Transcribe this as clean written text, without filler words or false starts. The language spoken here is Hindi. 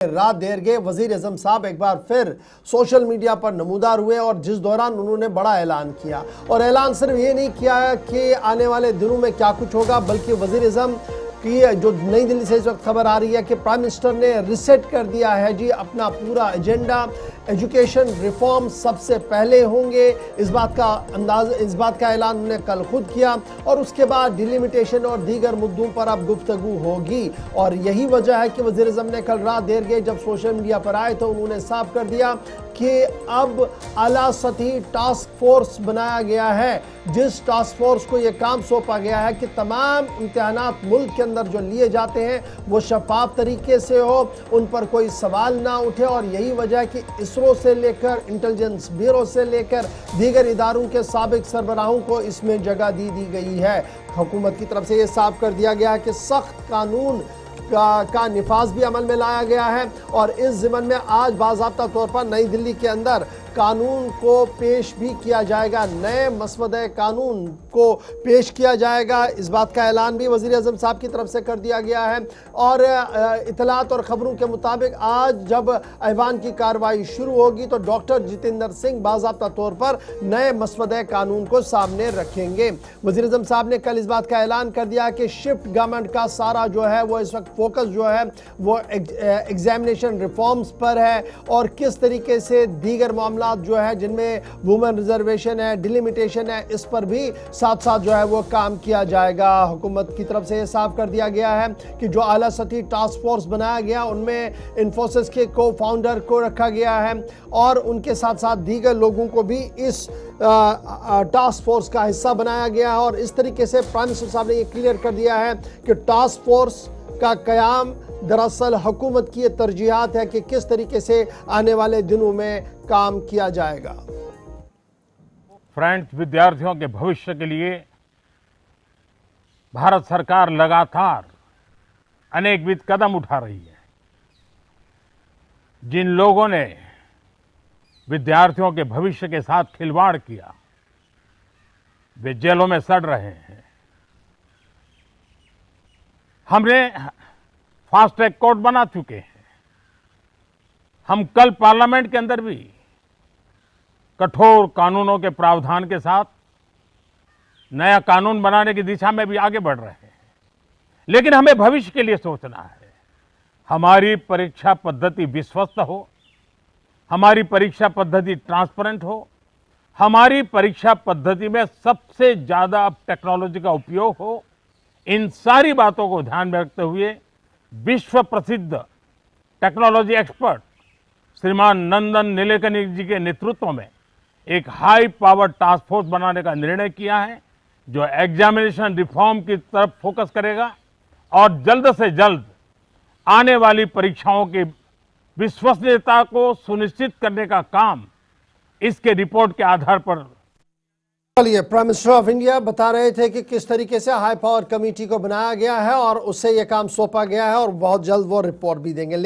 रात देर गए वजीर आजम साहब एक बार फिर सोशल मीडिया पर नमूदार हुए और जिस दौरान उन्होंने बड़ा ऐलान किया। और ऐलान सिर्फ ये नहीं किया कि आने वाले दिनों में क्या कुछ होगा, बल्कि वजीर आजम की जो नई दिल्ली से इस वक्त खबर आ रही है कि प्राइम मिनिस्टर ने रिसेट कर दिया है जी अपना पूरा एजेंडा। एजुकेशन रिफॉर्म सबसे पहले होंगे, इस बात का ऐलान उन्होंने कल खुद किया। और उसके बाद डिलिमिटेशन और दीगर मुद्दों पर अब गुफ्तगू होगी। और यही वजह है कि वज़ीर आज़म ने कल रात देर गए जब सोशल मीडिया पर आए तो उन्होंने साफ कर दिया कि अब आला सतही टास्क फोर्स बनाया गया है, जिस टास्क फोर्स को यह काम सौंपा गया है कि तमाम इम्तिहानात मुल्क के अंदर जो लिए जाते हैं वो शफाफ तरीके से हो, उन पर कोई सवाल ना उठे। और यही वजह है कि इसरो से लेकर इंटेलिजेंस ब्यूरो से लेकर दीगर इदारों के साबिक सरबराहों को इसमें जगह दी गई है। हुकूमत की तरफ से यह साफ कर दिया गया है कि सख्त कानून का निफाज भी अमल में लाया गया है। और इस ज़िमन में आज बाज़ाब्ता तौर पर नई दिल्ली के अंदर कानून को पेश भी किया जाएगा, नए मसवदे कानून को पेश किया जाएगा। इस बात का ऐलान भी वज़ीर आज़म साहब की तरफ से कर दिया गया है। और इतलात और ख़बरों के मुताबिक आज जब ऐवान की कार्रवाई शुरू होगी तो डॉक्टर जितेंद्र सिंह बाज़ाब्ता तौर पर नए मसवदे कानून को सामने रखेंगे। वज़ीर आज़म साहब ने कल इस बात का ऐलान कर दिया कि शिफ्ट गवर्नमेंट का सारा जो है वो इस वक्त फोकस जो है वो एग्जामिनेशन रिफॉर्म्स पर है और किस तरीके से दीगर मामला जो है जिनमें वुमेन रिजर्वेशन है, डिलिमिटेशन है, इस पर भी साथ साथ जो है वो काम किया जाएगा। हुकूमत की तरफ से ये साफ कर दिया गया है कि जो आला सतही टास्क फोर्स बनाया गया उनमें इन्फोसिस के को फाउंडर को रखा गया है और उनके साथ साथ दीगर लोगों को भी इस टास्क फोर्स का हिस्सा बनाया गया है। और इस तरीके से प्राइम मिनिस्टर साहब ने ये क्लियर कर दिया है कि टास्क फोर्स का कयाम दरअसल हुकूमत की ये तरजीहात है कि किस तरीके से आने वाले दिनों में काम किया जाएगा। फ्रेंड्स, विद्यार्थियों के भविष्य के लिए भारत सरकार लगातार अनेकविध कदम उठा रही है। जिन लोगों ने विद्यार्थियों के भविष्य के साथ खिलवाड़ किया वे जेलों में सड़ रहे हैं। हमने फास्ट ट्रैक कोर्ट बना चुके हैं। हम कल पार्लियामेंट के अंदर भी कठोर कानूनों के प्रावधान के साथ नया कानून बनाने की दिशा में भी आगे बढ़ रहे हैं। लेकिन हमें भविष्य के लिए सोचना है। हमारी परीक्षा पद्धति विश्वस्त हो, हमारी परीक्षा पद्धति ट्रांसपेरेंट हो, हमारी परीक्षा पद्धति में सबसे ज्यादा टेक्नोलॉजी का उपयोग हो। इन सारी बातों को ध्यान में रखते हुए विश्व प्रसिद्ध टेक्नोलॉजी एक्सपर्ट श्रीमान नंदन नीलेकनी जी के नेतृत्व में एक हाई पावर टास्क फोर्स बनाने का निर्णय किया है, जो एग्जामिनेशन रिफॉर्म की तरफ फोकस करेगा और जल्द से जल्द आने वाली परीक्षाओं की विश्वसनीयता को सुनिश्चित करने का काम इसके रिपोर्ट के आधार पर। चलिए, प्राइम मिनिस्टर ऑफ इंडिया बता रहे थे कि किस तरीके से हाई पावर कमेटी को बनाया गया है और उससे यह काम सौंपा गया है और बहुत जल्द वो रिपोर्ट भी देंगे।